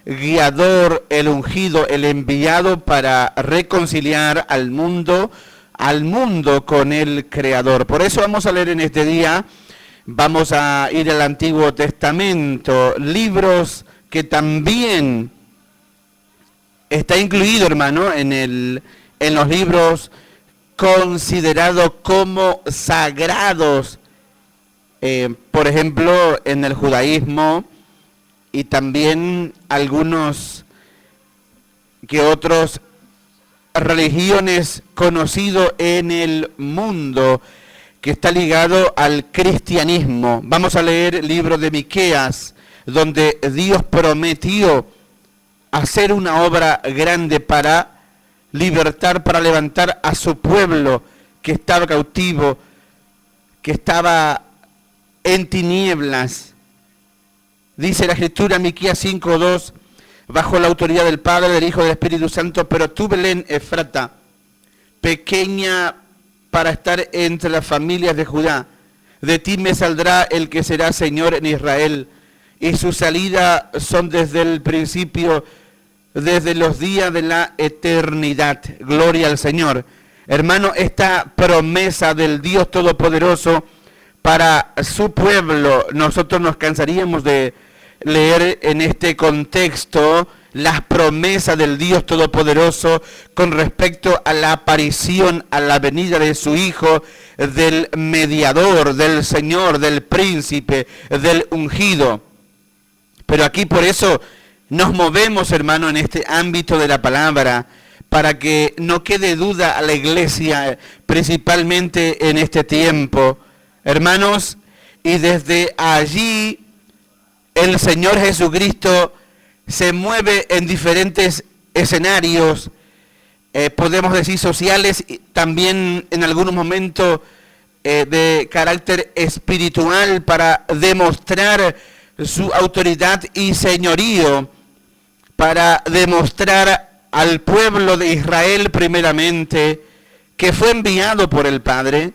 guiador, el ungido, el enviado para reconciliar al mundo con el Creador. Por eso vamos a leer en este día, vamos a ir al Antiguo Testamento, libros que también está incluido, hermano, en los libros considerados como sagrados, por ejemplo, en el judaísmo y también algunos que otros religiones conocidos en el mundo, que está ligado al cristianismo. Vamos a leer el libro de Miqueas, donde Dios prometió hacer una obra grande para libertar, para levantar a su pueblo que estaba cautivo, que estaba en tinieblas. Dice la Escritura, Miqueas 5:2, bajo la autoridad del Padre, del Hijo y del Espíritu Santo, pero tú, Belén Efrata, pequeña para estar entre las familias de Judá, de ti me saldrá el que será Señor en Israel, y su salida son desde el principio, desde los días de la eternidad. Gloria al Señor. Hermano, esta promesa del Dios Todopoderoso para su pueblo, nosotros nos cansaríamos de leer en este contexto las promesas del Dios Todopoderoso con respecto a la aparición, a la venida de su Hijo, del mediador, del Señor, del príncipe, del ungido. Pero aquí por eso nos movemos, hermano, en este ámbito de la palabra, para que no quede duda a la iglesia, principalmente en este tiempo, hermanos, y desde allí el Señor Jesucristo se mueve en diferentes escenarios, podemos decir sociales, y también en algunos momentos de carácter espiritual, para demostrar su autoridad y señorío, para demostrar al pueblo de Israel primeramente que fue enviado por el Padre,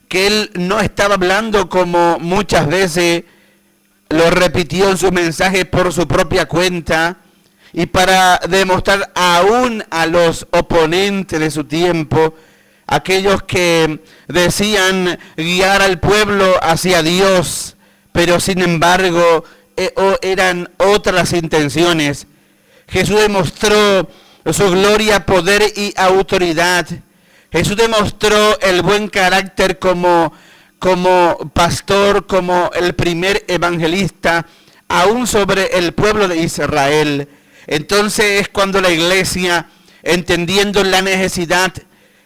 que Él no estaba hablando como muchas veces lo repitió en su mensaje por su propia cuenta, y para demostrar aún a los oponentes de su tiempo, aquellos que decían guiar al pueblo hacia Dios, pero sin embargo eran otras intenciones. Jesús demostró su gloria, poder y autoridad. Jesús demostró el buen carácter como pastor, como el primer evangelista, aún sobre el pueblo de Israel. Entonces es cuando la iglesia, entendiendo la necesidad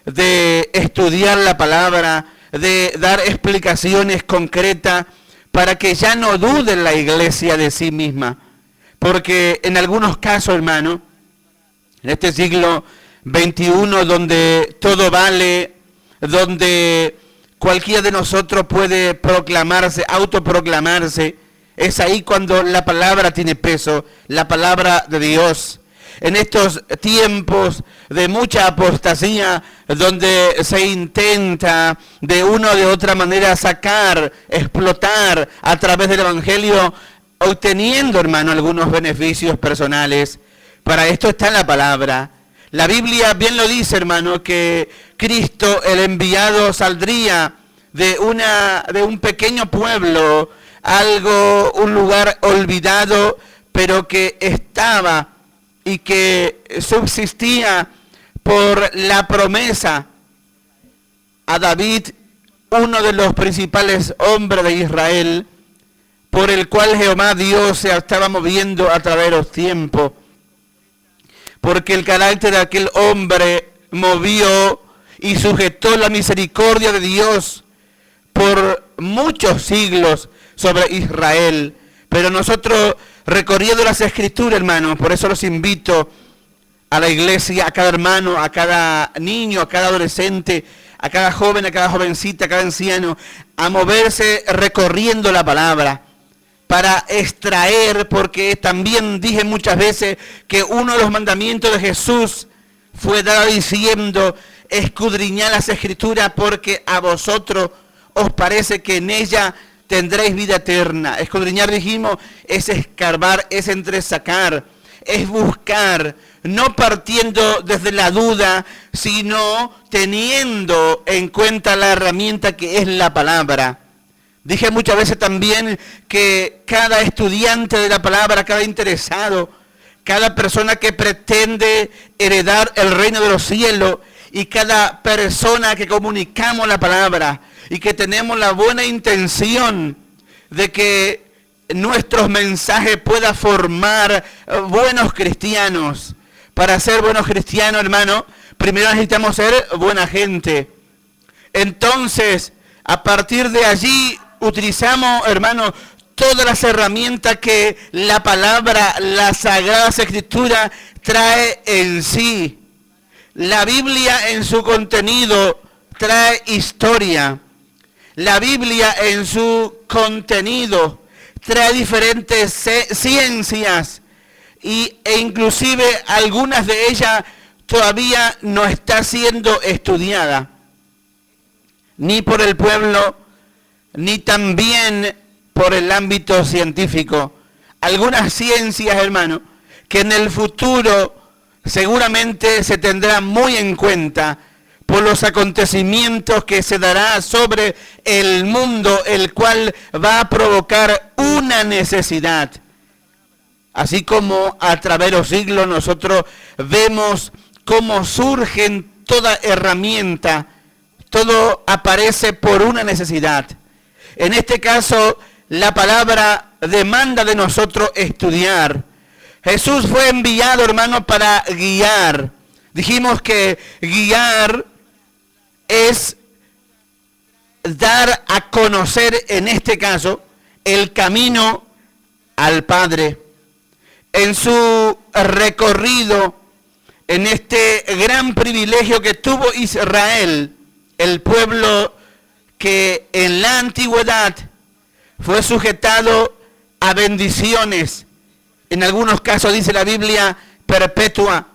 de estudiar la palabra, de dar explicaciones concretas, para que ya no dude la iglesia de sí misma. Porque en algunos casos, hermano, en este siglo XXI, donde todo vale, donde cualquiera de nosotros puede proclamarse, autoproclamarse, es ahí cuando la palabra tiene peso, la palabra de Dios. En estos tiempos de mucha apostasía, donde se intenta de una o de otra manera sacar, explotar a través del Evangelio, obteniendo, hermano, algunos beneficios personales. Para esto está la palabra. La Biblia bien lo dice, hermano, que Cristo, el enviado, saldría de un pequeño pueblo, un lugar olvidado, pero que estaba y que subsistía por la promesa a David, uno de los principales hombres de Israel, por el cual Jehová Dios se estaba moviendo a través de los tiempos, porque el carácter de aquel hombre movió y sujetó la misericordia de Dios por muchos siglos sobre Israel. Pero nosotros, recorriendo las Escrituras, hermanos, por eso los invito a la iglesia, a cada hermano, a cada niño, a cada adolescente, a cada joven, a cada jovencita, a cada anciano, a moverse recorriendo la palabra, para extraer, porque también dije muchas veces que uno de los mandamientos de Jesús fue dado diciendo: escudriñad las Escrituras, porque a vosotros os parece que en ella tendréis vida eterna. Escudriñar, dijimos, es escarbar, es entresacar, es buscar, no partiendo desde la duda, sino teniendo en cuenta la herramienta que es la palabra. Dije muchas veces también que cada estudiante de la palabra, cada interesado, cada persona que pretende heredar el reino de los cielos y cada persona que comunicamos la palabra y que tenemos la buena intención de que nuestros mensajes puedan formar buenos cristianos. Para ser buenos cristianos, hermano, primero necesitamos ser buena gente. Entonces, a partir de allí, utilizamos, hermano, todas las herramientas que la palabra, la Sagrada Escritura trae en sí. La Biblia en su contenido trae historia. La Biblia en su contenido trae diferentes ciencias e inclusive algunas de ellas todavía no está siendo estudiada, ni por el pueblo, ni también por el ámbito científico. Algunas ciencias, hermano, que en el futuro seguramente se tendrán muy en cuenta por los acontecimientos que se dará sobre el mundo, el cual va a provocar una necesidad. Así como a través de los siglos nosotros vemos cómo surgen toda herramienta, todo aparece por una necesidad. En este caso, la palabra demanda de nosotros estudiar. Jesús fue enviado, hermano, para guiar. Dijimos que guiar es dar a conocer, en este caso, el camino al Padre. En su recorrido, en este gran privilegio que tuvo Israel, el pueblo que en la antigüedad fue sujetado a bendiciones, en algunos casos dice la Biblia perpetua,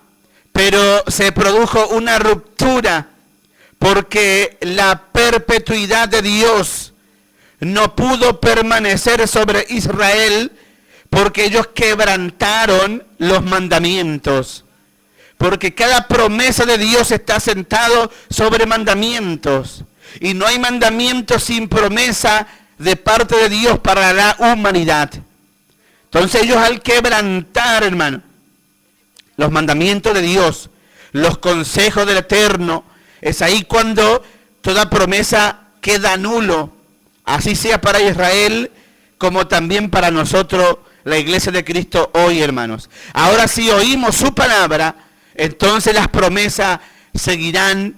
pero se produjo una ruptura porque la perpetuidad de Dios no pudo permanecer sobre Israel porque ellos quebrantaron los mandamientos. Porque cada promesa de Dios está sentado sobre mandamientos. Y no hay mandamiento sin promesa de parte de Dios para la humanidad. Entonces ellos al quebrantar, hermano, los mandamientos de Dios, los consejos del Eterno, es ahí cuando toda promesa queda nulo. Así sea para Israel como también para nosotros, la iglesia de Cristo hoy, hermanos. Ahora si oímos su palabra, entonces las promesas seguirán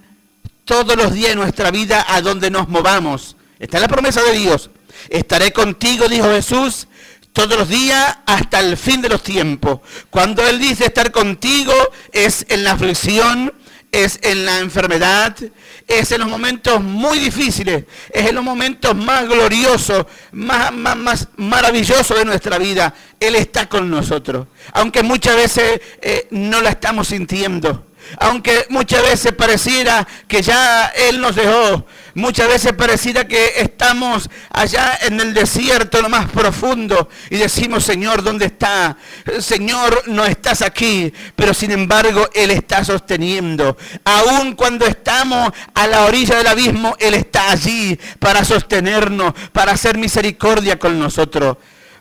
todos los días de nuestra vida a donde nos movamos. Está la promesa de Dios. Estaré contigo, dijo Jesús, todos los días hasta el fin de los tiempos. Cuando Él dice estar contigo, es en la aflicción, es en la enfermedad, es en los momentos muy difíciles, es en los momentos más gloriosos, más maravillosos de nuestra vida. Él está con nosotros, aunque muchas veces no la estamos sintiendo. Aunque muchas veces pareciera que ya Él nos dejó, muchas veces pareciera que estamos allá en el desierto, lo más profundo, y decimos, Señor, ¿dónde está? Señor, no estás aquí, pero sin embargo Él está sosteniendo. Aun cuando estamos a la orilla del abismo, Él está allí para sostenernos, para hacer misericordia con nosotros.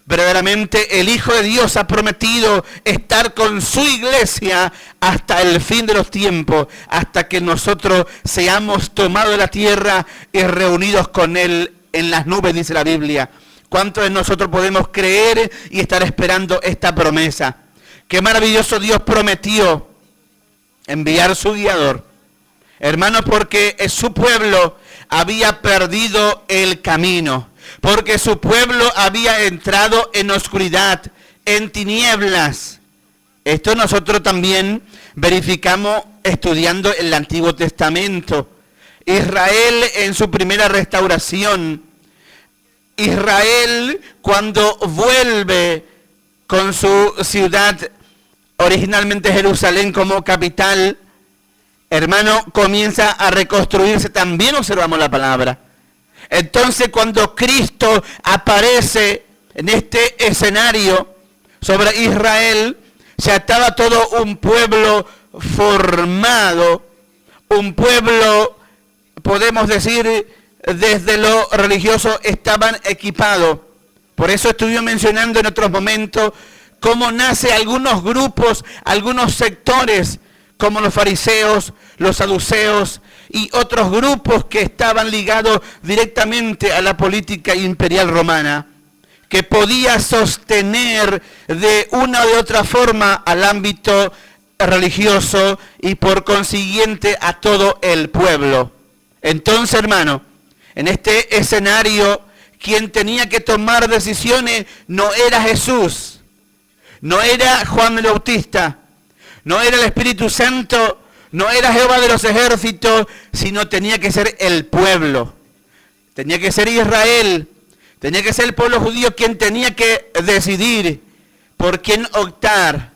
Verdaderamente el Hijo de Dios ha prometido estar con su iglesia hasta el fin de los tiempos, hasta que nosotros seamos tomados de la tierra y reunidos con Él en las nubes, dice la Biblia. ¿Cuántos de nosotros podemos creer y estar esperando esta promesa? Qué maravilloso Dios prometió enviar su guiador. Hermanos, porque su pueblo había perdido el camino. Porque su pueblo había entrado en oscuridad, en tinieblas. Esto nosotros también verificamos estudiando el Antiguo Testamento. Israel en su primera restauración. Israel cuando vuelve con su ciudad, originalmente Jerusalén como capital, hermano, comienza a reconstruirse. También observamos la palabra. Entonces cuando Cristo aparece en este escenario sobre Israel, ya estaba todo un pueblo formado, un pueblo, podemos decir, desde lo religioso estaban equipados. Por eso estuvimos mencionando en otros momentos cómo nace algunos grupos, algunos sectores, como los fariseos, los saduceos y otros grupos que estaban ligados directamente a la política imperial romana, que podía sostener de una u otra forma al ámbito religioso y por consiguiente a todo el pueblo. Entonces, hermano, en este escenario, quien tenía que tomar decisiones no era Jesús, no era Juan el Bautista, no era el Espíritu Santo, no era Jehová de los ejércitos, sino tenía que ser el pueblo, tenía que ser Israel, tenía que ser el pueblo judío quien tenía que decidir por quién optar,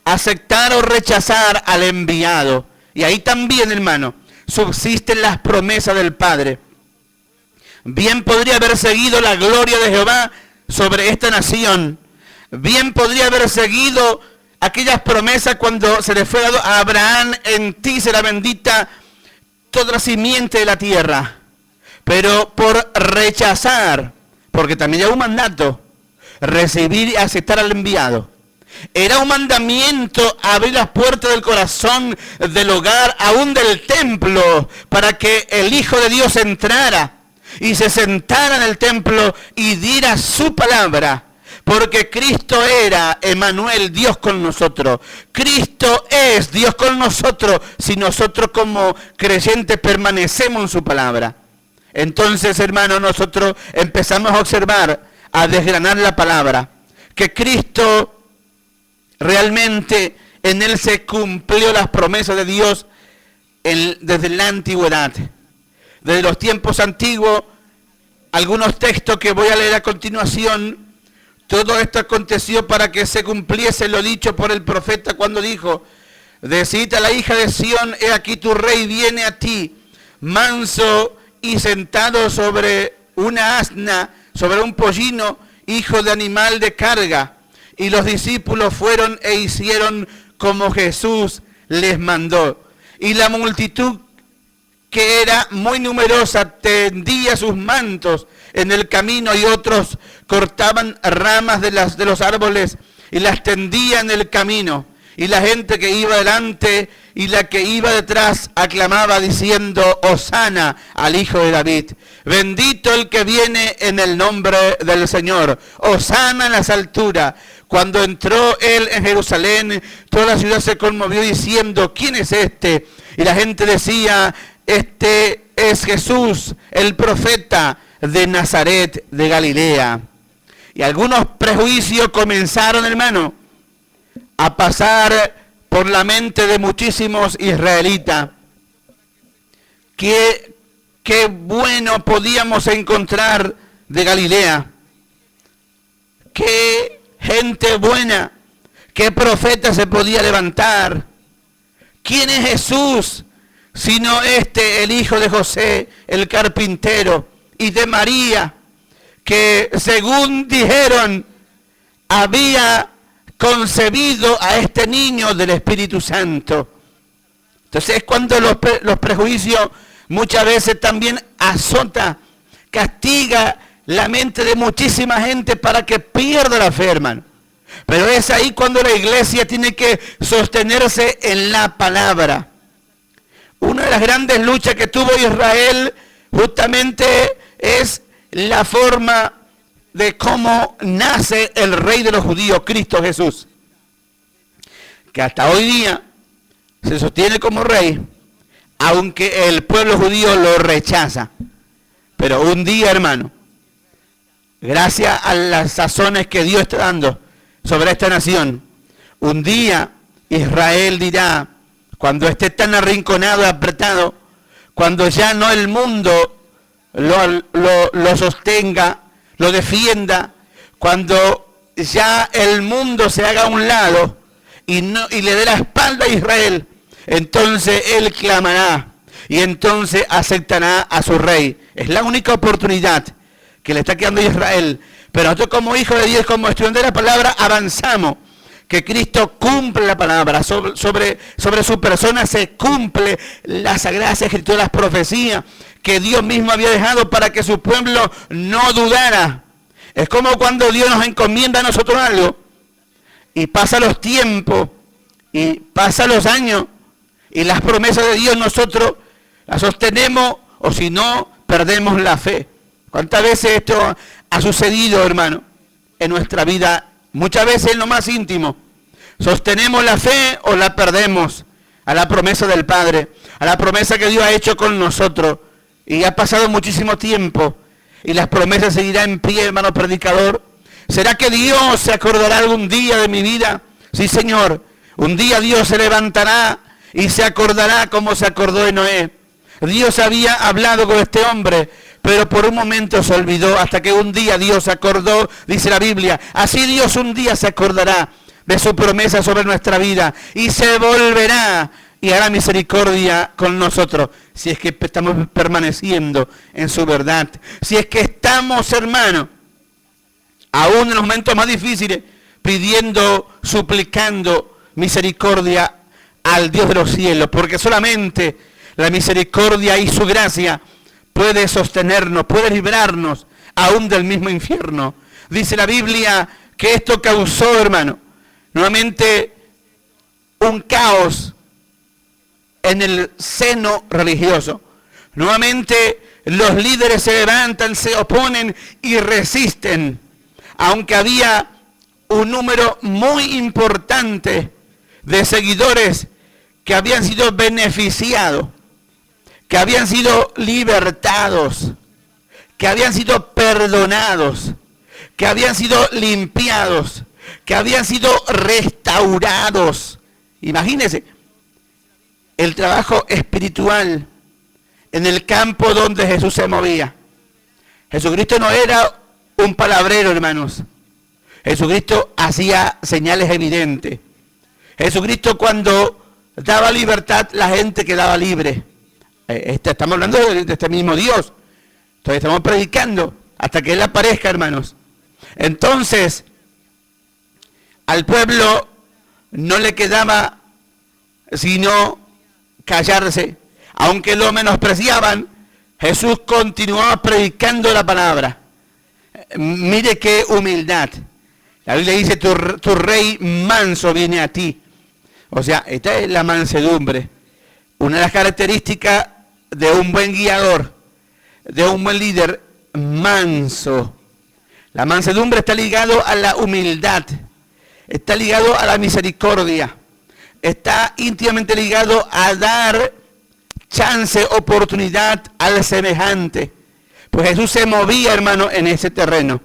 aceptar o rechazar al enviado. Y ahí también, hermano, subsisten las promesas del Padre. Bien podría haber seguido la gloria de Jehová sobre esta nación. Bien podría haber seguido aquellas promesas cuando se le fue dado a Abraham: en ti será bendita toda la simiente de la tierra. Pero por rechazar, porque también era un mandato, recibir y aceptar al enviado. Era un mandamiento abrir las puertas del corazón, del hogar, aún del templo, para que el Hijo de Dios entrara y se sentara en el templo y diera su palabra. Porque Cristo era Emmanuel, Dios con nosotros. Cristo es Dios con nosotros si nosotros como creyentes permanecemos en su palabra. Entonces, hermanos, nosotros empezamos a observar, a desgranar la palabra, que Cristo realmente en Él se cumplió las promesas de Dios desde la antigüedad. Desde los tiempos antiguos, algunos textos que voy a leer a continuación, todo esto aconteció para que se cumpliese lo dicho por el profeta cuando dijo: decid a la hija de Sión, he aquí tu rey viene a ti, manso y sentado sobre una asna, sobre un pollino, hijo de animal de carga. Y los discípulos fueron e hicieron como Jesús les mandó. Y la multitud, que era muy numerosa, tendía sus mantos en el camino, y otros cortaban ramas de los árboles y las tendían en el camino. Y la gente que iba delante y la que iba detrás aclamaba diciendo: Hosana al Hijo de David. Bendito el que viene en el nombre del Señor. Hosana en las alturas. Cuando entró él en Jerusalén, toda la ciudad se conmovió diciendo: ¿quién es este? Y la gente decía: este es Jesús, el profeta de Nazaret de Galilea. Y algunos prejuicios comenzaron, hermano, a pasar por la mente de muchísimos israelitas. Qué bueno podíamos encontrar de Galilea. Qué gente buena, qué profeta se podía levantar. ¿Quién es Jesús sino el hijo de José, el carpintero, y de María, que según dijeron había concebido a este niño del Espíritu Santo? Entonces es cuando los prejuicios muchas veces también azota, castiga la mente de muchísima gente para que pierda la fe, hermano. Pero es ahí cuando la iglesia tiene que sostenerse en la palabra. Una de las grandes luchas que tuvo Israel justamente es la forma de cómo nace el rey de los judíos, Cristo Jesús, que hasta hoy día se sostiene como rey, aunque el pueblo judío lo rechaza. Pero un día, hermano, gracias a las sazones que Dios está dando sobre esta nación, un día Israel dirá, cuando esté tan arrinconado y apretado, cuando ya no el mundo lo sostenga, lo defienda, cuando ya el mundo se haga a un lado y le dé la espalda a Israel, entonces él clamará y entonces aceptará a su rey. Es la única oportunidad que le está quedando a Israel. Pero nosotros como hijos de Dios, como estudiantes de la palabra, avanzamos. que Cristo cumple la palabra, sobre su persona se cumple las Sagradas Escrituras, las profecías que Dios mismo había dejado para que su pueblo no dudara. Es como cuando Dios nos encomienda a nosotros algo, y pasan los tiempos, y pasan los años, y las promesas de Dios nosotros las sostenemos, o si no, perdemos la fe. ¿Cuántas veces esto ha sucedido, hermano, en nuestra vida? Muchas veces en lo más íntimo. Sostenemos la fe o la perdemos a la promesa del Padre, a la promesa que Dios ha hecho con nosotros. Y ha pasado muchísimo tiempo y las promesas seguirán en pie, hermano predicador. ¿Será que Dios se acordará algún día de mi vida? Sí, Señor. Un día Dios se levantará y se acordará como se acordó de Noé. Dios había hablado con este hombre, pero por un momento se olvidó, hasta que un día Dios se acordó, dice la Biblia. Así Dios un día se acordará de su promesa sobre nuestra vida y se volverá y hará misericordia con nosotros, si es que estamos permaneciendo en su verdad, si es que estamos, hermanos, aún en los momentos más difíciles, pidiendo, suplicando misericordia al Dios de los cielos, porque solamente la misericordia y su gracia puede sostenernos, puede librarnos aún del mismo infierno. Dice la Biblia que esto causó, hermano, nuevamente un caos en el seno religioso. Nuevamente los líderes se levantan, se oponen y resisten, aunque había un número muy importante de seguidores que habían sido beneficiados, que habían sido libertados, que habían sido perdonados, que habían sido limpiados, que habían sido restaurados. Imagínense el trabajo espiritual en el campo donde Jesús se movía. Jesucristo no era un palabrero, hermanos. Jesucristo hacía señales evidentes. Jesucristo, cuando daba libertad, la gente quedaba libre. Estamos hablando de este mismo Dios. Entonces estamos predicando hasta que Él aparezca, hermanos. Entonces, al pueblo no le quedaba sino callarse. Aunque lo menospreciaban, Jesús continuaba predicando la palabra. Mire qué humildad. La Biblia dice, tu rey manso viene a ti. O sea, esta es la mansedumbre. Una de las características de un buen guiador, de un buen líder, manso. La mansedumbre está ligado a la humildad, está ligado a la misericordia, está íntimamente ligado a dar chance, oportunidad al semejante. Pues Jesús se movía, hermano, en ese terreno.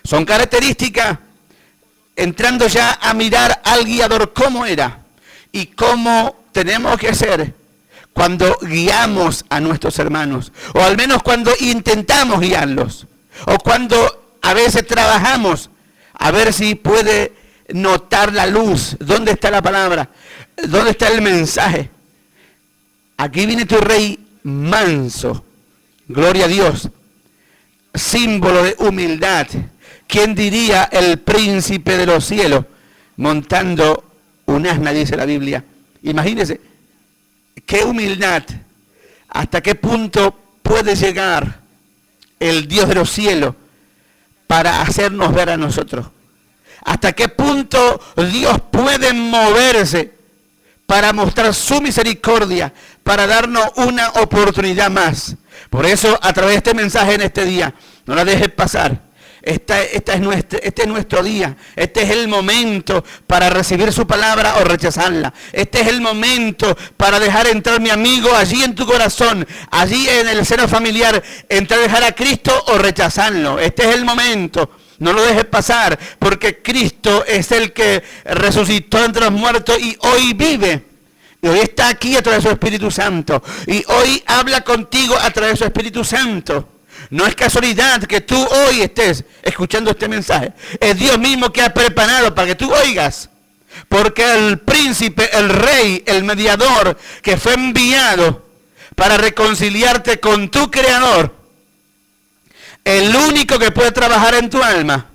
Son características, entrando ya a mirar al guiador cómo era y cómo tenemos que ser cuando guiamos a nuestros hermanos, o al menos cuando intentamos guiarlos, o cuando a veces trabajamos a ver si puede notar la luz, dónde está la palabra, dónde está el mensaje. Aquí viene tu rey manso, gloria a Dios, símbolo de humildad. ¿Quién diría el príncipe de los cielos montando un asna, dice la Biblia? Imagínense, qué humildad, hasta qué punto puede llegar el Dios de los cielos para hacernos ver a nosotros. Hasta qué punto Dios puede moverse para mostrar su misericordia, para darnos una oportunidad más. Por eso, a través de este mensaje en este día, no la dejes pasar. Este es nuestro día. Este es el momento para recibir su palabra o rechazarla. Este es el momento para dejar entrar, mi amigo, allí en tu corazón, allí en el seno familiar, entrar a dejar a Cristo o rechazarlo. Este es el momento. No lo dejes pasar, porque Cristo es el que resucitó entre los muertos y hoy vive. Y hoy está aquí a través de su Espíritu Santo. Y hoy habla contigo a través de su Espíritu Santo. No es casualidad que tú hoy estés escuchando este mensaje. Es Dios mismo que ha preparado para que tú oigas. Porque el príncipe, el rey, el mediador que fue enviado para reconciliarte con tu Creador, el único que puede trabajar en tu alma,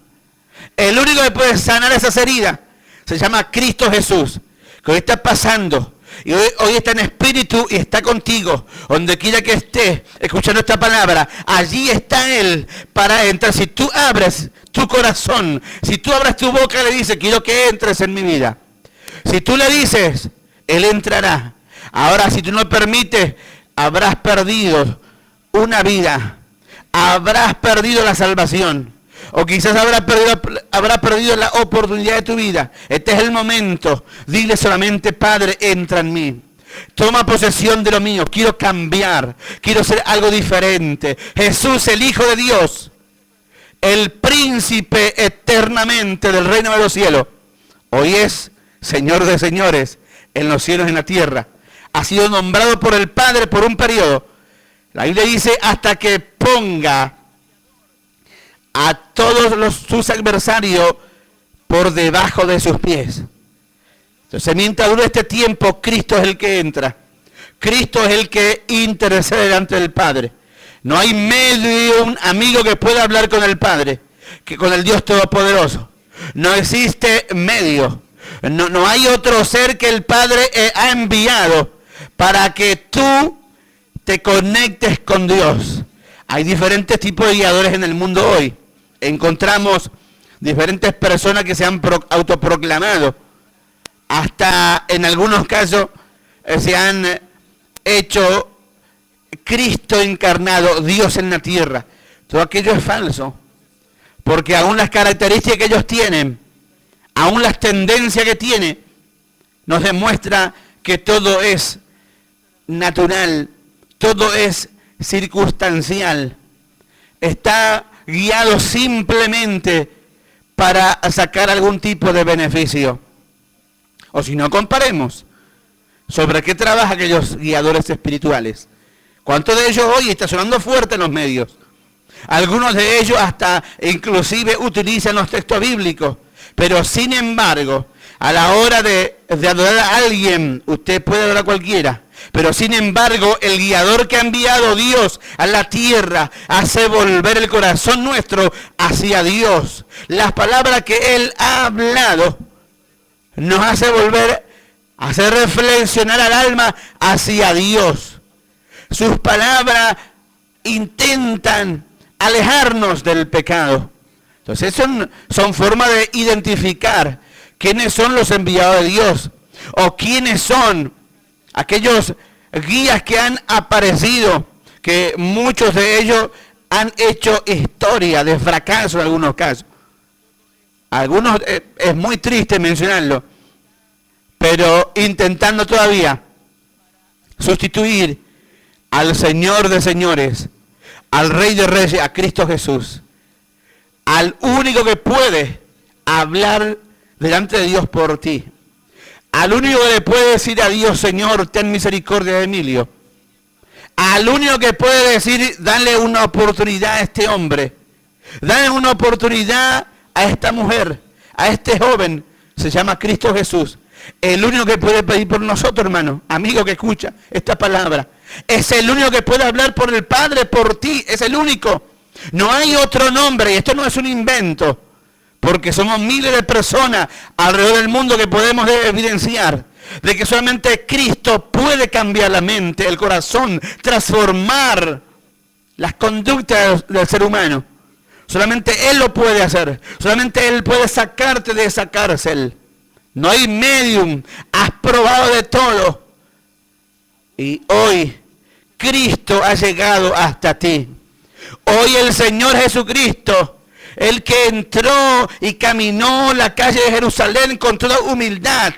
el único que puede sanar esas heridas, se llama Cristo Jesús, que hoy está pasando. Y hoy está en espíritu y está contigo. Donde quiera que estés escuchando esta palabra, allí está Él para entrar. Si tú abres tu corazón, si tú abres tu boca y le dices, quiero que entres en mi vida. Si tú le dices, Él entrará. Ahora, si tú no permites, habrás perdido una vida. Habrás perdido la salvación. O quizás habrás perdido la oportunidad de tu vida. Este es el momento. Dile solamente, Padre, entra en mí. Toma posesión de lo mío. Quiero cambiar. Quiero ser algo diferente. Jesús, el Hijo de Dios, el príncipe eternamente del reino de los cielos, hoy es Señor de señores en los cielos y en la tierra. Ha sido nombrado por el Padre por un periodo. La Biblia dice hasta que ponga a todos sus adversarios por debajo de sus pies. Entonces, mientras dure este tiempo, Cristo es el que entra. Cristo es el que intercede delante del Padre. No hay medio, un amigo que pueda hablar con el Padre, que con el Dios Todopoderoso. No existe medio. No hay otro ser que el Padre ha enviado para que tú te conectes con Dios. Hay diferentes tipos de guiadores en el mundo hoy. Encontramos diferentes personas que se han autoproclamado. Hasta en algunos casos se han hecho Cristo encarnado, Dios en la tierra. Todo aquello es falso. Porque aún las características que ellos tienen, aún las tendencias que tienen, nos demuestra que todo es natural, todo es circunstancial. Está guiado simplemente para sacar algún tipo de beneficio. O si no, comparemos sobre qué trabajan aquellos guiadores espirituales. ¿Cuántos de ellos hoy está sonando fuerte en los medios? Algunos de ellos hasta inclusive utilizan los textos bíblicos. Pero sin embargo, a la hora de adorar a alguien, usted puede adorar a cualquiera. Pero sin embargo, el guiador que ha enviado Dios a la tierra hace volver el corazón nuestro hacia Dios. Las palabras que Él ha hablado nos hace volver, hace reflexionar al alma hacia Dios. Sus palabras intentan alejarnos del pecado. Entonces son formas de identificar quiénes son los enviados de Dios o quiénes son aquellos guías que han aparecido, que muchos de ellos han hecho historia de fracaso en algunos casos. Algunos es muy triste mencionarlo, pero intentando todavía sustituir al Señor de señores, al Rey de reyes, a Cristo Jesús, al único que puede hablar delante de Dios por ti. Al único que le puede decir a Dios, Señor, ten misericordia de Emilio. Al único que puede decir, dale una oportunidad a este hombre. Dale una oportunidad a esta mujer, a este joven. Se llama Cristo Jesús. El único que puede pedir por nosotros, hermano, amigo que escucha esta palabra. Es el único que puede hablar por el Padre, por ti. Es el único. No hay otro nombre, y esto no es un invento. Porque somos miles de personas alrededor del mundo que podemos evidenciar de que solamente Cristo puede cambiar la mente, el corazón, transformar las conductas del ser humano. Solamente Él lo puede hacer. Solamente Él puede sacarte de esa cárcel. No hay medium. Has probado de todo. Y hoy Cristo ha llegado hasta ti. Hoy el Señor Jesucristo, el que entró y caminó la calle de Jerusalén con toda humildad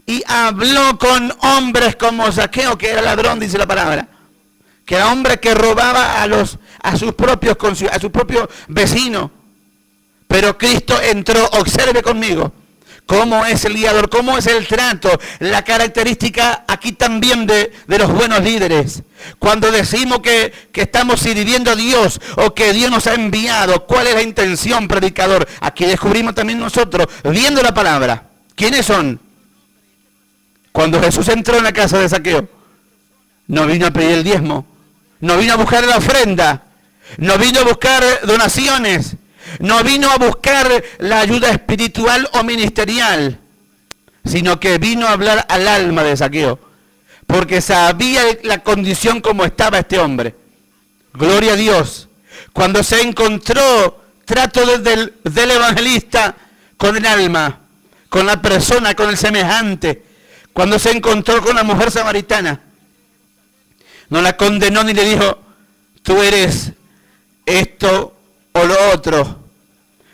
y habló con hombres como Zaqueo, que era ladrón, dice la palabra, que era hombre que robaba a sus propios vecinos. Pero Cristo entró, observe conmigo, cómo es el guiador, cómo es el trato, la característica aquí también de los buenos líderes. Cuando decimos que estamos sirviendo a Dios o que Dios nos ha enviado, ¿cuál es la intención, predicador? Aquí descubrimos también nosotros, viendo la palabra, ¿quiénes son? Cuando Jesús entró en la casa de Zaqueo, no vino a pedir el diezmo, no vino a buscar la ofrenda, no vino a buscar donaciones, No vino a buscar la ayuda espiritual o ministerial, sino que vino a hablar al alma de Zaqueo, porque sabía la condición como estaba este hombre. Gloria a Dios. Cuando se encontró trato del evangelista con el alma, con la persona, con el semejante, cuando se encontró con la mujer samaritana, no la condenó ni le dijo, tú eres esto o lo otro.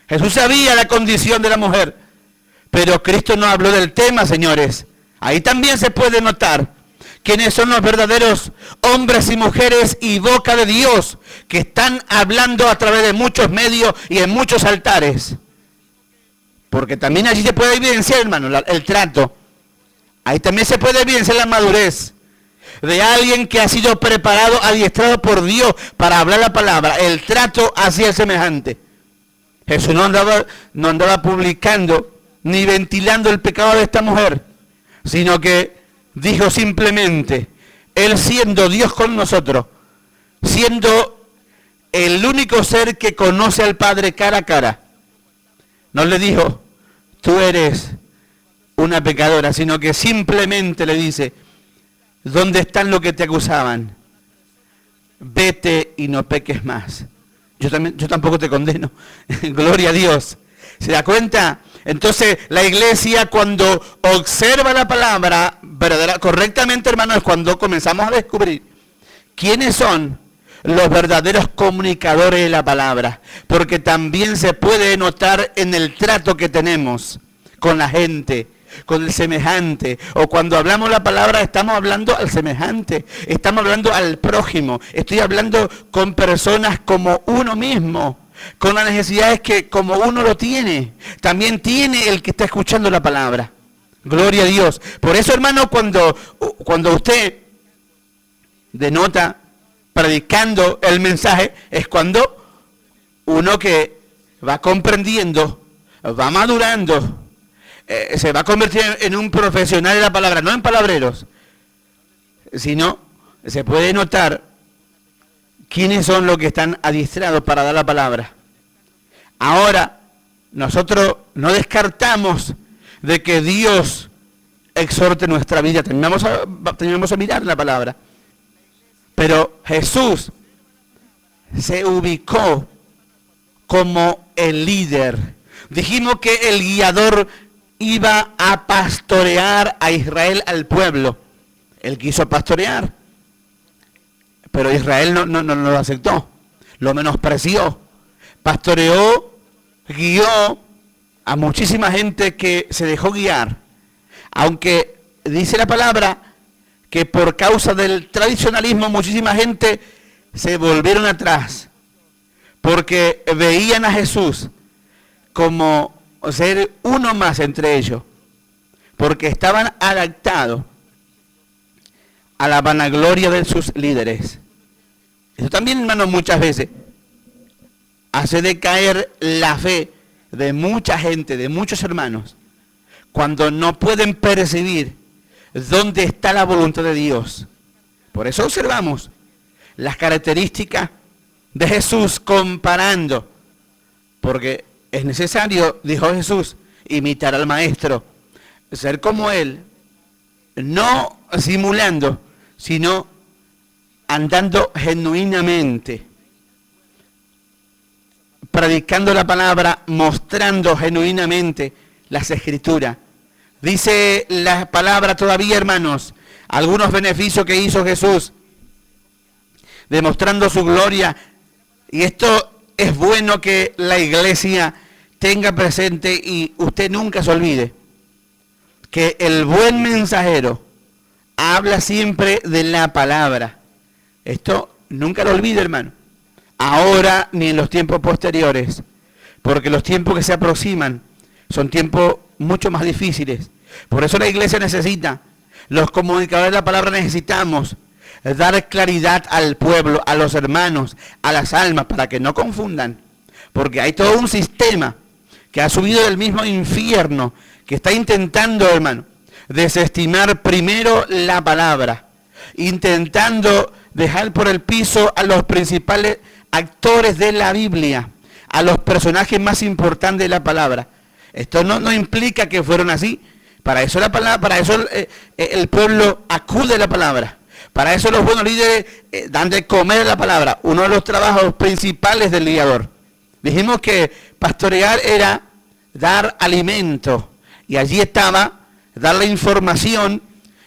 Jesús sabía la condición de la mujer, pero Cristo no habló del tema, señores. Ahí también se puede notar quiénes son los verdaderos hombres y mujeres y boca de Dios que están hablando a través de muchos medios y en muchos altares. Porque también allí se puede evidenciar, hermano, el trato. Ahí también se puede evidenciar la madurez de alguien que ha sido preparado, adiestrado por Dios para hablar la palabra, el trato hacia el semejante. Jesús no andaba publicando ni ventilando el pecado de esta mujer, sino que dijo simplemente, Él siendo Dios con nosotros, siendo el único ser que conoce al Padre cara a cara, no le dijo, tú eres una pecadora, sino que simplemente le dice, ¿dónde están los que te acusaban? Vete y no peques más. Yo tampoco te condeno. Gloria a Dios. ¿Se da cuenta? Entonces, la iglesia cuando observa la palabra correctamente, hermanos, es cuando comenzamos a descubrir quiénes son los verdaderos comunicadores de la palabra. Porque también se puede notar en el trato que tenemos con la gente, con el semejante, o cuando hablamos la palabra estamos hablando al semejante, estamos hablando al prójimo, estoy hablando con personas como uno mismo, con las necesidades que como uno lo tiene, también tiene el que está escuchando la palabra. Gloria a Dios. Por eso, hermano, cuando usted denota predicando el mensaje, es cuando uno que va comprendiendo, va madurando, se va a convertir en un profesional de la palabra, no en palabreros, sino se puede notar quiénes son los que están adiestrados para dar la palabra. Ahora, nosotros no descartamos de que Dios exhorte nuestra vida, tenemos a mirar la palabra, pero Jesús se ubicó como el líder. Dijimos que el guiador iba a pastorear a Israel, al pueblo. Él quiso pastorear, pero Israel no lo aceptó, lo menospreció. Pastoreó, guió a muchísima gente que se dejó guiar, aunque dice la palabra que por causa del tradicionalismo muchísima gente se volvieron atrás, porque veían a Jesús como ser uno más entre ellos, porque estaban adaptados a la vanagloria de sus líderes. Eso también, hermano, muchas veces hace decaer la fe de mucha gente, de muchos hermanos, cuando no pueden percibir dónde está la voluntad de Dios. Por eso observamos las características de Jesús comparando, porque es necesario, dijo Jesús, imitar al Maestro, ser como Él, no simulando, sino andando genuinamente, predicando la palabra, mostrando genuinamente las Escrituras. Dice la palabra todavía, hermanos, algunos beneficios que hizo Jesús, demostrando su gloria. Y esto es bueno que la iglesia tenga presente y usted nunca se olvide que el buen mensajero habla siempre de la palabra. Esto nunca lo olvide, hermano. Ahora ni en los tiempos posteriores, porque los tiempos que se aproximan son tiempos mucho más difíciles. Por eso la iglesia necesita, los comunicadores de la palabra necesitamos dar claridad al pueblo, a los hermanos, a las almas, para que no confundan. Porque hay todo un sistema que ha subido del mismo infierno, que está intentando, hermano, desestimar primero la palabra, intentando dejar por el piso a los principales actores de la Biblia, a los personajes más importantes de la palabra. Esto no implica que fueron así. Para eso la palabra, para eso el pueblo acude a la palabra. Para eso los buenos líderes dan de comer a la palabra. Uno de los trabajos principales del guiador. Dijimos que pastorear era dar alimento. Y allí estaba dar la información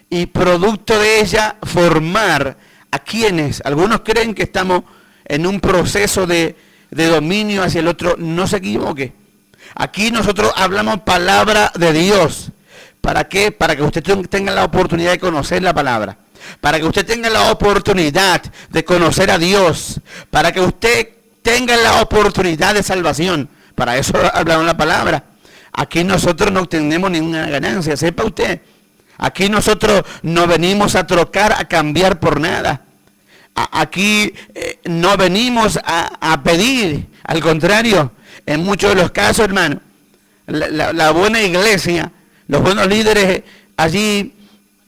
y producto de ella formar a quienes. Algunos creen que estamos en un proceso de dominio hacia el otro. No se equivoque. Aquí nosotros hablamos palabra de Dios. ¿Para qué? Para que usted tenga la oportunidad de conocer la palabra. Para que usted tenga la oportunidad de conocer a Dios. Para que usted tenga la oportunidad de salvación. Para eso hablamos la palabra. Aquí nosotros no obtenemos ninguna ganancia, sepa usted. Aquí nosotros no venimos a trocar, a cambiar por nada. Aquí no venimos a pedir. Al contrario, en muchos de los casos, hermano, la buena iglesia, los buenos líderes allí,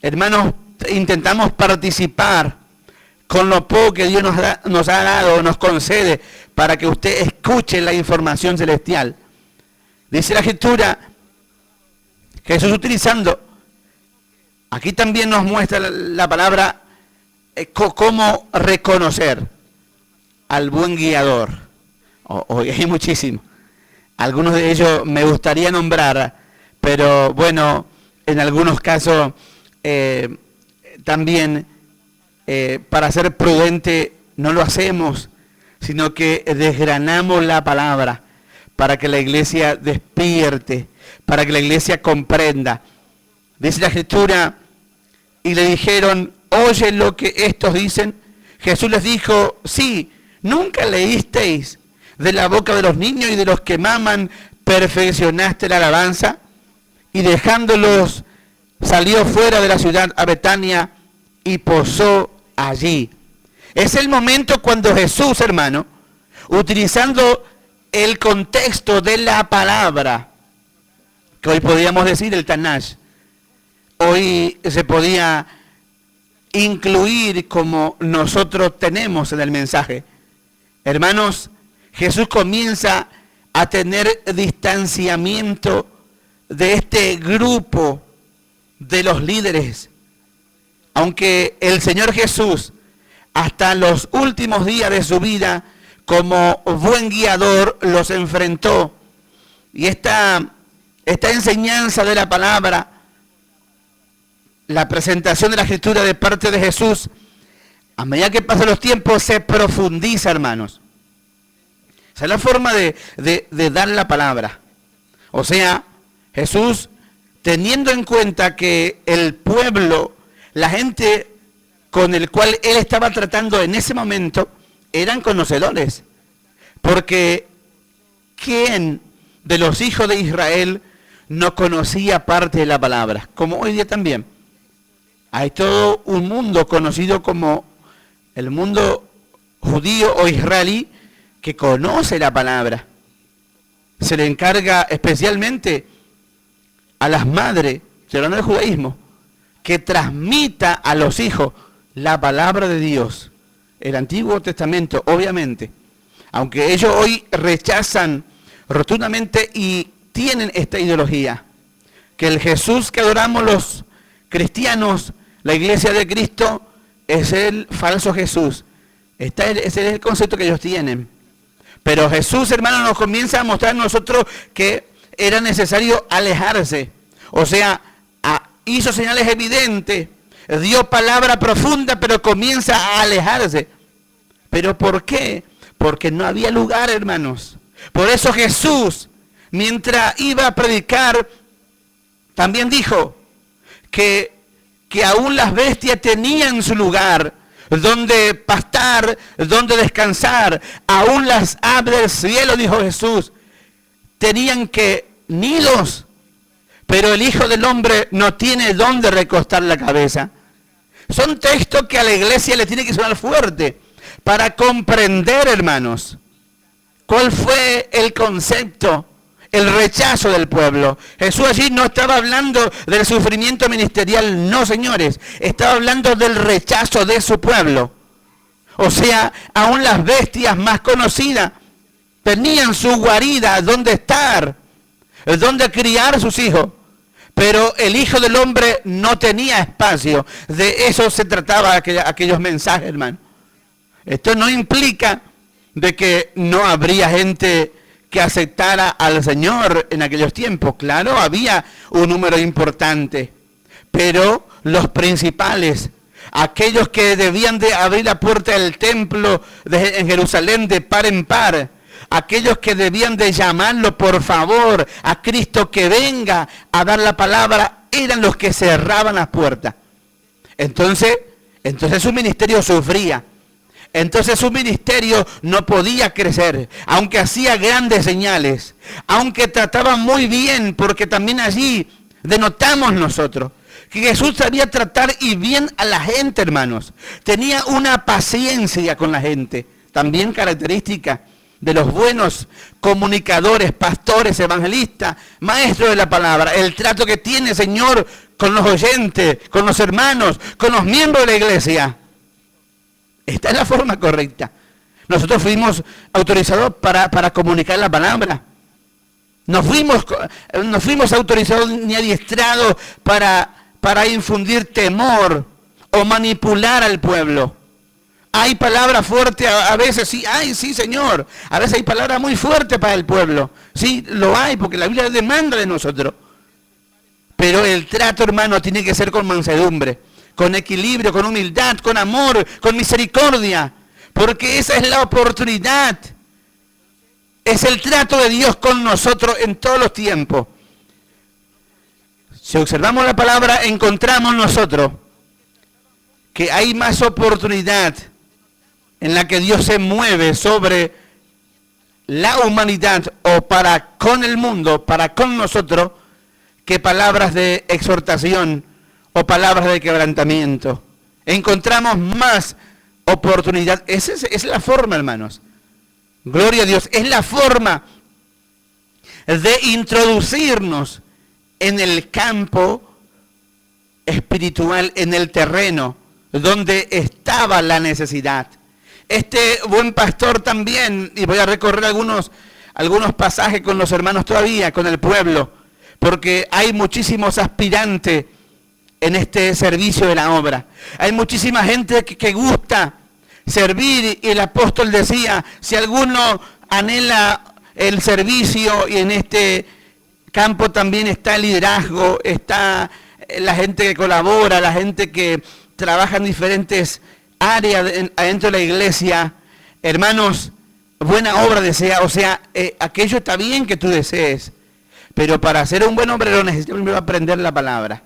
hermanos, intentamos participar con lo poco que Dios nos ha dado, nos concede, para que usted escuche la información celestial. Dice la Escritura, Jesús utilizando, aquí también nos muestra la palabra, cómo reconocer al buen guiador. Hoy hay muchísimos. Algunos de ellos me gustaría nombrar, pero bueno, en algunos casos también para ser prudente no lo hacemos, sino que desgranamos la palabra para que la iglesia despierte, para que la iglesia comprenda. Dice la Escritura, y le dijeron, oye lo que estos dicen. Jesús les dijo, sí, ¿nunca leísteis de la boca de los niños y de los que maman perfeccionaste la alabanza? Y dejándolos salió fuera de la ciudad a Betania y posó allí. Es el momento cuando Jesús, hermano, utilizando el contexto de la palabra, que hoy podríamos decir el Tanash, hoy se podía incluir como nosotros tenemos en el mensaje. Hermanos, Jesús comienza a tener distanciamiento de este grupo de los líderes. Aunque el Señor Jesús, hasta los últimos días de su vida, como buen guiador, los enfrentó. Y esta enseñanza de la palabra, la presentación de la Escritura de parte de Jesús, a medida que pasan los tiempos, se profundiza, hermanos. Esa es la forma de dar la palabra. O sea, Jesús, teniendo en cuenta que el pueblo, la gente con el cual él estaba tratando en ese momento, eran conocedores. Porque ¿quién de los hijos de Israel no conocía parte de la palabra? Como hoy día también. Hay todo un mundo conocido como el mundo judío o israelí que conoce la palabra. Se le encarga especialmente a las madres, hablando del judaísmo, que transmita a los hijos la palabra de Dios. El Antiguo Testamento, obviamente. Aunque ellos hoy rechazan rotundamente y tienen esta ideología, que el Jesús que adoramos los cristianos, la iglesia de Cristo, es el falso Jesús. Ese es el concepto que ellos tienen. Pero Jesús, hermano, nos comienza a mostrar a nosotros que era necesario alejarse. O sea, hizo señales evidentes, dio palabra profunda, pero comienza a alejarse. ¿Pero por qué? Porque no había lugar, hermanos. Por eso Jesús, mientras iba a predicar, también dijo que aún las bestias tenían su lugar donde pastar, donde descansar. Aún las aves del cielo, dijo Jesús, tenían que nidos, pero el Hijo del Hombre no tiene dónde recostar la cabeza. Son textos que a la iglesia le tiene que sonar fuerte para comprender, hermanos, cuál fue el concepto, el rechazo del pueblo. Jesús allí no estaba hablando del sufrimiento ministerial, no, señores, estaba hablando del rechazo de su pueblo. O sea, aún las bestias más conocidas tenían su guarida, donde estar, donde criar a sus hijos. Pero el Hijo del Hombre no tenía espacio. De eso se trataba aquellos mensajes, hermano. Esto no implica de que no habría gente que aceptara al Señor en aquellos tiempos. Claro, había un número importante, pero los principales, aquellos que debían de abrir la puerta del templo en Jerusalén de par en par, aquellos que debían de llamarlo por favor a Cristo que venga a dar la palabra, eran los que cerraban las puertas. Entonces su ministerio sufría. Entonces su ministerio no podía crecer, aunque hacía grandes señales, aunque trataba muy bien, porque también allí denotamos nosotros que Jesús sabía tratar y bien a la gente, hermanos. Tenía una paciencia con la gente, también característica de los buenos comunicadores, pastores, evangelistas, maestros de la palabra. El trato que tiene, Señor, con los oyentes, con los hermanos, con los miembros de la iglesia. Esta es la forma correcta. Nosotros fuimos autorizados para comunicar la palabra. No fuimos autorizados ni adiestrados para infundir temor o manipular al pueblo. Hay palabras fuertes, a veces sí, sí, Señor. A veces hay palabras muy fuertes para el pueblo. Sí, lo hay, porque la Biblia demanda de nosotros. Pero el trato, hermano, tiene que ser con mansedumbre, con equilibrio, con humildad, con amor, con misericordia. Porque esa es la oportunidad. Es el trato de Dios con nosotros en todos los tiempos. Si observamos la palabra, encontramos nosotros que hay más oportunidad en la que Dios se mueve sobre la humanidad o para con el mundo, para con nosotros, que palabras de exhortación o palabras de quebrantamiento. Encontramos más oportunidad. Esa es la forma, hermanos. Gloria a Dios. Es la forma de introducirnos en el campo espiritual, en el terreno donde estaba la necesidad. Este buen pastor también, y voy a recorrer algunos pasajes con los hermanos todavía, con el pueblo, porque hay muchísimos aspirantes en este servicio de la obra. Hay muchísima gente que gusta servir, y el apóstol decía, si alguno anhela el servicio, y en este campo también está el liderazgo, está la gente que colabora, la gente que trabaja en diferentes áreas adentro de la iglesia. Hermanos, buena obra desea, o sea, aquello está bien que tú desees, pero para ser un buen obrero necesitamos primero aprender la palabra.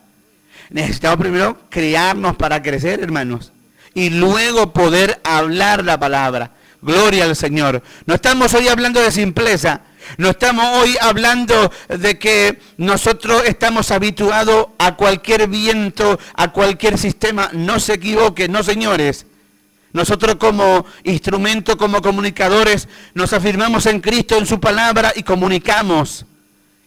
Necesitamos primero crearnos para crecer, hermanos, y luego poder hablar la palabra. Gloria al Señor. No estamos hoy hablando de simpleza. No estamos hoy hablando de que nosotros estamos habituados a cualquier viento, a cualquier sistema. No se equivoque, no, señores. Nosotros como instrumento, como comunicadores, nos afirmamos en Cristo, en su palabra, y comunicamos.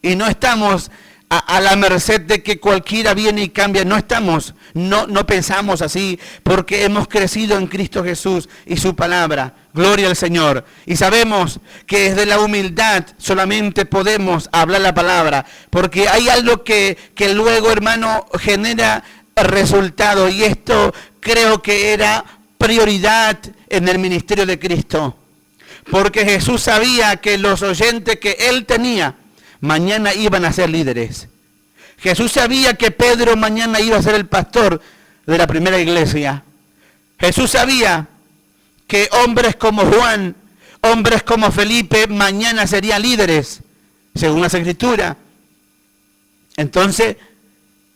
Y no estamos a la merced de que cualquiera viene y cambia. No estamos, no pensamos así, porque hemos crecido en Cristo Jesús y su palabra. Gloria al Señor. Y sabemos que desde la humildad solamente podemos hablar la palabra, porque hay algo que luego, hermano, genera resultado, y esto creo que era prioridad en el ministerio de Cristo, porque Jesús sabía que los oyentes que él tenía mañana iban a ser líderes. Jesús sabía que Pedro mañana iba a ser el pastor de la primera iglesia. Jesús sabía que hombres como Juan, hombres como Felipe, mañana serían líderes, según las Escrituras. Entonces,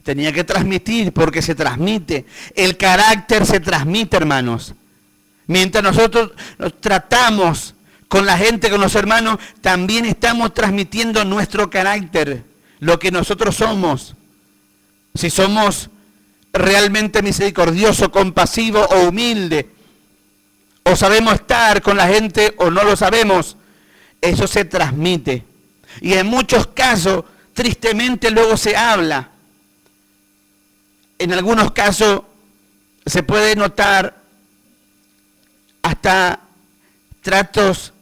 tenía que transmitir, porque se transmite. El carácter se transmite, hermanos. Mientras nosotros nos tratamos con la gente, con los hermanos, también estamos transmitiendo nuestro carácter, lo que nosotros somos. Si somos realmente misericordiosos, compasivos o humildes, o sabemos estar con la gente o no lo sabemos, eso se transmite. Y en muchos casos, tristemente, luego se habla. En algunos casos se puede notar hasta tratos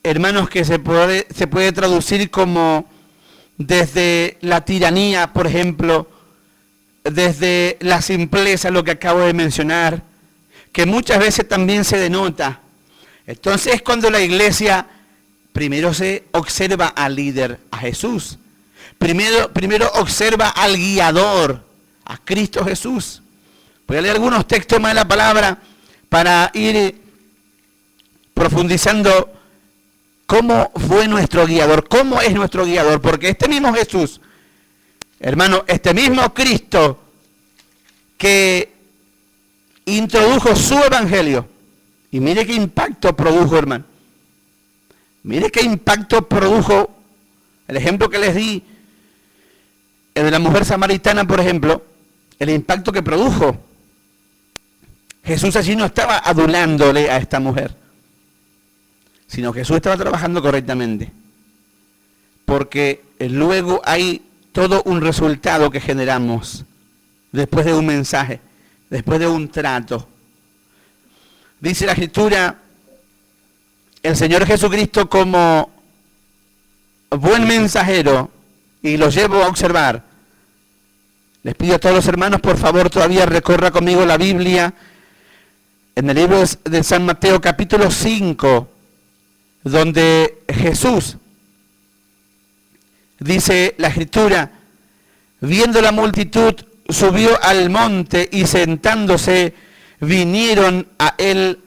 hermanos, que se puede traducir como desde la tiranía, por ejemplo, desde la simpleza, lo que acabo de mencionar, que muchas veces también se denota. Entonces es cuando la iglesia primero se observa al líder, a Jesús. Primero observa al guiador, a Cristo Jesús. Voy a leer algunos textos más de la palabra para ir profundizando cómo fue nuestro guiador, cómo es nuestro guiador, porque este mismo Jesús, hermano, este mismo Cristo que introdujo su evangelio, y mire qué impacto produjo, hermano. Mire qué impacto produjo el ejemplo que les di, el de la mujer samaritana, por ejemplo, el impacto que produjo. Jesús allí no estaba adulándole a esta mujer, sino Jesús estaba trabajando correctamente. Porque luego hay todo un resultado que generamos después de un mensaje, después de un trato. Dice la Escritura, el Señor Jesucristo como buen mensajero, y lo llevo a observar. Les pido a todos los hermanos, por favor, todavía recorra conmigo la Biblia, en el libro de San Mateo capítulo 5, donde Jesús, dice la Escritura, viendo la multitud, subió al monte y sentándose, vinieron a él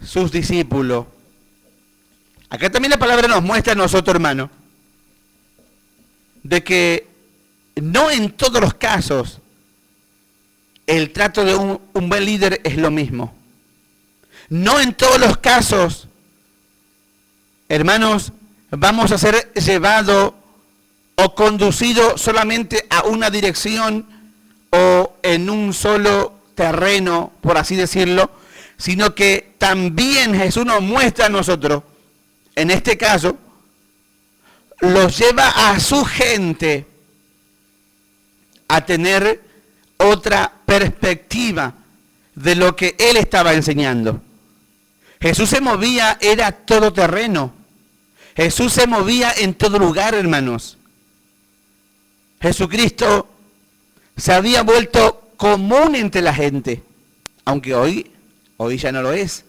sus discípulos. Acá también la palabra nos muestra a nosotros, hermano, de que no en todos los casos el trato de un buen líder es lo mismo. No en todos los casos, hermanos, vamos a ser llevados o conducidos solamente a una dirección o en un solo terreno, por así decirlo, sino que también Jesús nos muestra a nosotros, en este caso, los lleva a su gente a tener otra perspectiva de lo que él estaba enseñando. Jesús se movía, era todoterreno. Jesús se movía en todo lugar, hermanos. Jesucristo se había vuelto común entre la gente, aunque hoy ya no lo es.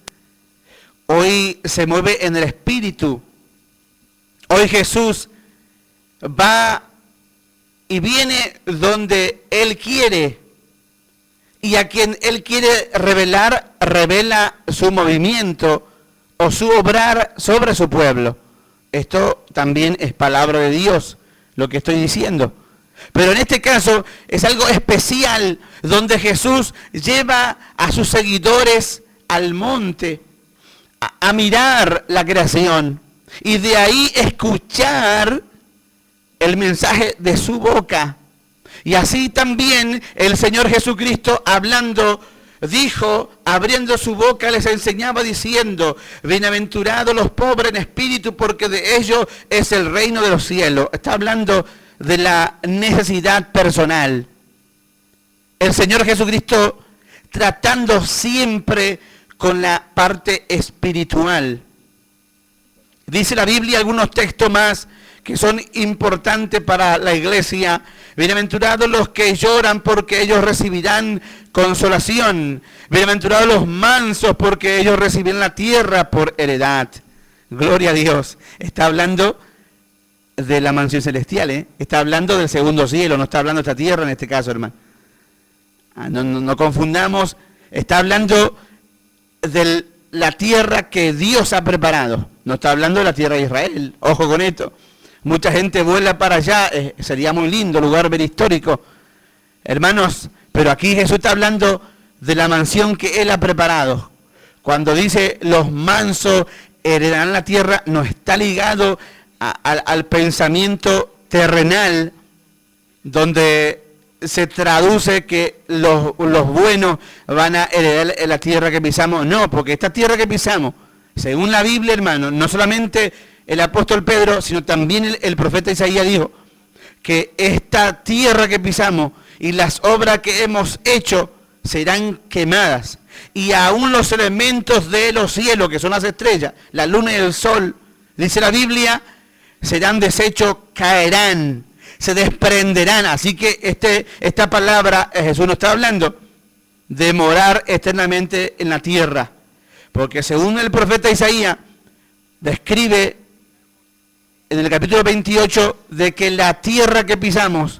Hoy se mueve en el Espíritu. Hoy Jesús va y viene donde Él quiere. Y a quien Él quiere revelar, revela su movimiento o su obrar sobre su pueblo. Esto también es palabra de Dios, lo que estoy diciendo. Pero en este caso es algo especial, donde Jesús lleva a sus seguidores al monte a mirar la creación y de ahí escuchar el mensaje de su boca. Y así también el Señor Jesucristo hablando, dijo, abriendo su boca, les enseñaba diciendo, bienaventurados los pobres en espíritu, porque de ellos es el reino de los cielos. Está hablando de la necesidad personal. El Señor Jesucristo tratando siempre con la parte espiritual. Dice la Biblia algunos textos más que son importantes para la iglesia. Bienaventurados los que lloran, porque ellos recibirán consolación. Bienaventurados los mansos, porque ellos recibirán la tierra por heredad. Gloria a Dios. Está hablando de la mansión celestial, ¿eh? Está hablando del segundo cielo, no está hablando de esta tierra en este caso, hermano. No confundamos. Está hablando de la tierra que Dios ha preparado. No está hablando de la tierra de Israel. Ojo con esto. Mucha gente vuela para allá, sería muy lindo, lugar ver histórico. Hermanos, pero aquí Jesús está hablando de la mansión que Él ha preparado. Cuando dice los mansos heredarán la tierra, no está ligado al pensamiento terrenal, donde se traduce que los buenos van a heredar la tierra que pisamos. No, porque esta tierra que pisamos, según la Biblia, hermano, no solamente el apóstol Pedro, sino también el profeta Isaías dijo que esta tierra que pisamos y las obras que hemos hecho serán quemadas. Y aún los elementos de los cielos, que son las estrellas, la luna y el sol, Dice la Biblia, serán deshechos, caerán, se desprenderán. Así que esta palabra, Jesús nos está hablando de morar eternamente en la tierra. Porque según el profeta Isaías, describe en el capítulo 28 de que la tierra que pisamos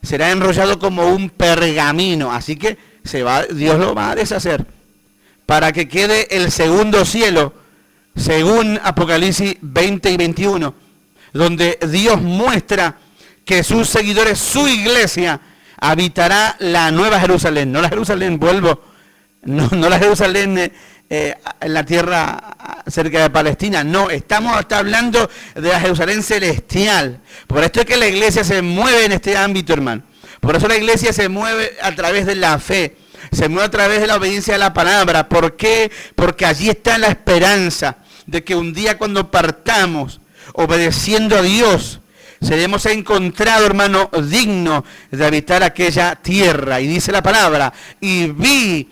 será enrollado como un pergamino. Así que Dios lo va a deshacer para que quede el segundo cielo, según Apocalipsis 20 y 21, donde Dios muestra que sus seguidores, su iglesia, habitará la nueva Jerusalén. No la Jerusalén, no la Jerusalén en la tierra cerca de Palestina. No, está hablando de la Jerusalén celestial. Por esto es que la iglesia se mueve en este ámbito, hermano. Por eso la iglesia se mueve a través de la fe, se mueve a través de la obediencia a la palabra. ¿Por qué? Porque allí está la esperanza de que un día cuando partamos, obedeciendo a Dios, seremos encontrados, hermano, dignos de habitar aquella tierra. Y dice la palabra, y vi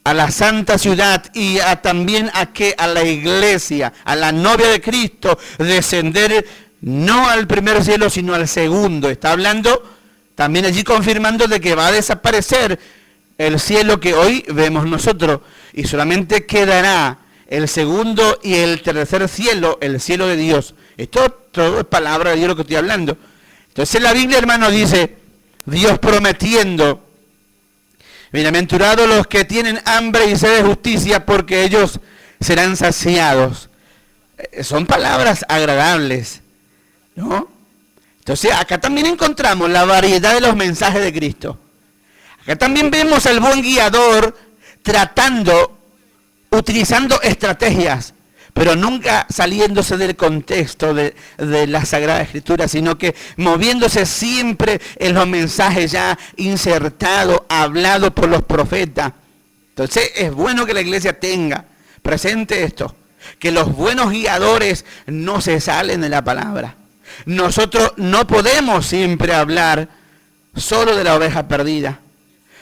a la santa ciudad y también a la iglesia, a la novia de Cristo, descender no al primer cielo, sino al segundo. Está hablando también allí confirmando de que va a desaparecer el cielo que hoy vemos nosotros, y solamente quedará el segundo y el tercer cielo, el cielo de Dios. Esto todo es palabra de Dios lo que estoy hablando. Entonces la Biblia, hermano, dice, Dios prometiendo, bienaventurados los que tienen hambre y sed de justicia, porque ellos serán saciados. Son palabras agradables, ¿no? Entonces acá también encontramos la variedad de los mensajes de Cristo. Acá también vemos al buen guiador utilizando estrategias, pero nunca saliéndose del contexto de la Sagrada Escritura, sino que moviéndose siempre en los mensajes ya insertados, hablados por los profetas. Entonces es bueno que la iglesia tenga presente esto, que los buenos guiadores no se salen de la palabra. Nosotros no podemos siempre hablar solo de la oveja perdida.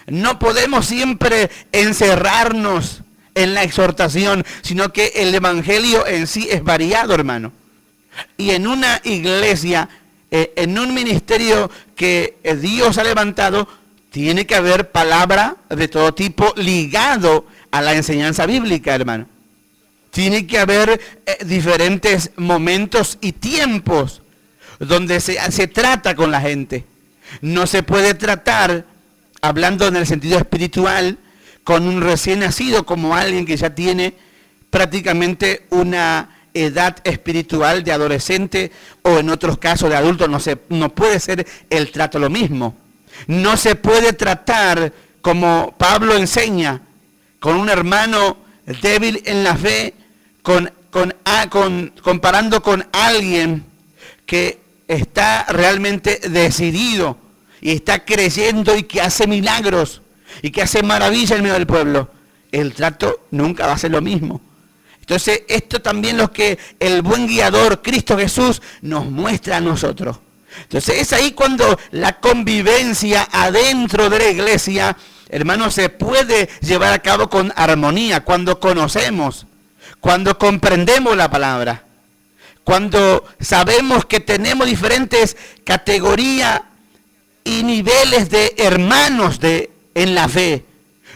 No podemos siempre encerrarnos en la exhortación, sino que el evangelio en sí es variado, hermano. Y en una iglesia, en un ministerio que Dios ha levantado, tiene que haber palabra de todo tipo ligado a la enseñanza bíblica, hermano. Tiene que haber diferentes momentos y tiempos donde se trata con la gente. No se puede tratar, hablando en el sentido espiritual, con un recién nacido como alguien que ya tiene prácticamente una edad espiritual de adolescente o en otros casos de adulto. No puede ser el trato lo mismo. No se puede tratar como Pablo enseña, con un hermano débil en la fe, comparando con alguien que está realmente decidido y está creyendo y que hace milagros y que hace maravilla en medio del pueblo. El trato nunca va a ser lo mismo. Entonces, esto también lo que el buen guiador, Cristo Jesús, nos muestra a nosotros. Entonces, es ahí cuando la convivencia adentro de la iglesia, hermano, se puede llevar a cabo con armonía, cuando conocemos, cuando comprendemos la palabra, cuando sabemos que tenemos diferentes categorías y niveles de hermanos en la fe.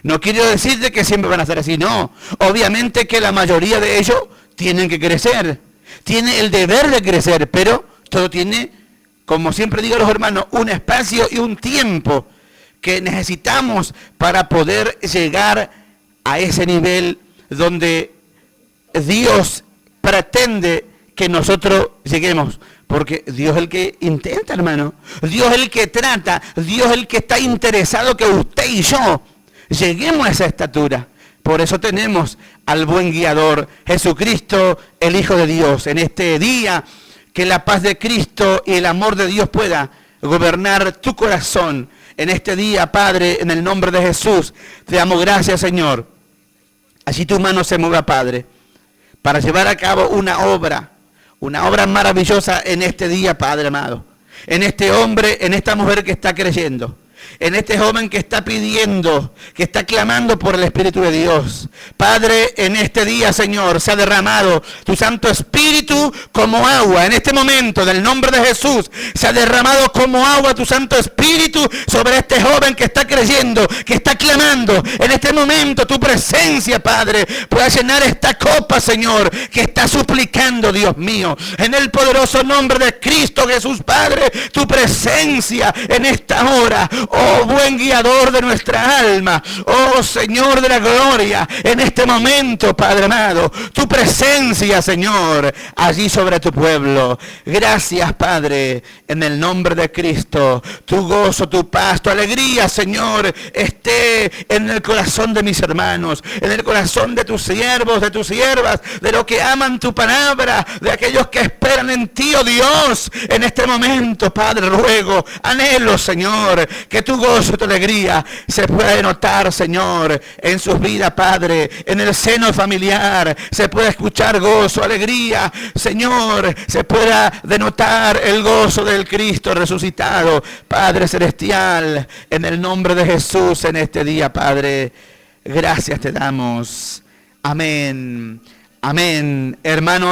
No quiero decir de que siempre van a ser así, no. Obviamente que la mayoría de ellos tienen que crecer, tienen el deber de crecer, pero todo tiene, como siempre digo a los hermanos, un espacio y un tiempo que necesitamos para poder llegar a ese nivel donde Dios pretende que nosotros lleguemos. Porque Dios es el que intenta, hermano. Dios es el que trata. Dios es el que está interesado que usted y yo lleguemos a esa estatura. Por eso tenemos al buen guiador, Jesucristo, el Hijo de Dios. En este día, que la paz de Cristo y el amor de Dios pueda gobernar tu corazón. En este día, Padre, en el nombre de Jesús, te damos gracias, Señor. Allí tu mano se mueva, Padre, para llevar a cabo una obra maravillosa en este día, Padre amado. En este hombre, en esta mujer que está creyendo. en este joven que está pidiendo, que está clamando por el Espíritu de Dios. Padre, en este día, Señor, se ha derramado tu Santo Espíritu como agua. En este momento, en el nombre de Jesús, se ha derramado como agua tu Santo Espíritu sobre este joven que está creyendo, que está clamando. En este momento, tu presencia, Padre, pueda llenar esta copa, Señor, que está suplicando, Dios mío. En el poderoso nombre de Cristo Jesús, Padre, tu presencia en esta hora, oh buen guiador de nuestra alma, oh Señor de la gloria, en este momento, Padre amado, tu presencia, Señor, allí sobre tu pueblo. Gracias, Padre, en el nombre de Cristo. Tu gozo, tu paz, tu alegría, Señor, esté en el corazón de mis hermanos, en el corazón de tus siervos, de tus siervas, de los que aman tu palabra, de aquellos que esperan en ti, oh Dios. En este momento, Padre, ruego, anhelo, Señor, que tu gozo, tu alegría se pueda denotar, Señor, en sus vidas, Padre, en el seno familiar, se pueda escuchar gozo, alegría, Señor, se pueda denotar el gozo del Cristo resucitado, Padre celestial, en el nombre de Jesús en este día, Padre, gracias te damos. Amén. Amén, hermanos.